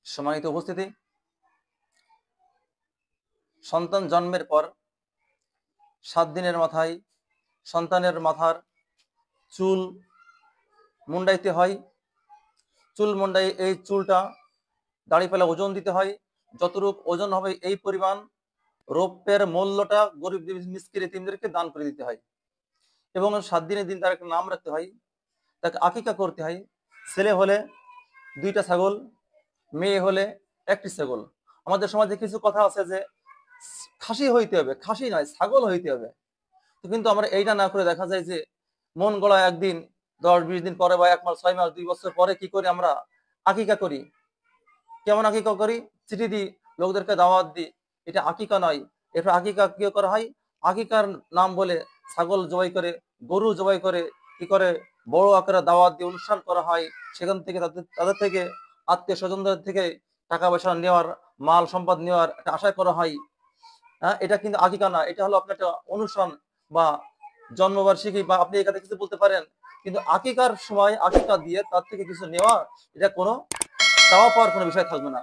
সম্মানিত উপস্থিতি, সন্তান জন্মের পর 7 দিনের মাথায় সন্তানের মাথার চুল মুন্ডাইতে হয়। চুল মুন্ডাই এই চুলটা দাড়িপাল্লা ওজন দিতে হয়। যতটুকু ওজন হবে এই পরিমাণ রৌপ্যের মূল্যটা গরিব মিসকিন এতিমদেরকে দান করে দিতে হয়। এবং 7 দিনের দিন তার একটা নাম রাখতে হয়, তাকে আকিকা করতে হয়। ছেলে হলে 2টা ছাগল, মেয়ে হলে 1টি ছাগল। আমাদের সমাজে কিছু কথা আছে যে খাসি হইতে হবে, খাসি নয় ছাগল হইতে হবে। তো কিন্তু আমরা এইটা না করে দেখা যায় যে মন গড়ায় একদিন 10-20 দিন পরে বা 1 মাস 6 মাস 2 বছর পরে কি করি আমরা আকিকা করি। কেমন আকিকা করি? চিঠি দিই, লোকদেরকে দাওয়াত দিই। এটা আকিকা নয়। এরপর আকিকা কি করা হয়? আকিকার নাম বলে ছাগল জবাই করে, গরু জবাই করে, কি করে বড় আকারে দাওয়াত দিয়ে অনুষ্ঠান করা হয়। সেখান থেকে তাদের থেকে আত্মীয় স্বজনদের থেকে টাকা পয়সা নেওয়ার, মাল সম্পদ নেওয়ার একটা আশা করা হয়। হ্যাঁ, এটা কিন্তু আকিকা না, এটা হলো আপনার একটা অনুষ্ঠান বা জন্মবার্ষিকী বা আপনি এখানে কিছু বলতে পারেন। কিন্তু আকিকার সময় আকিকা দিয়ে তার থেকে কিছু নেওয়া, এটা কোনো চাওয়া পাওয়ার কোনো বিষয় থাকবে না।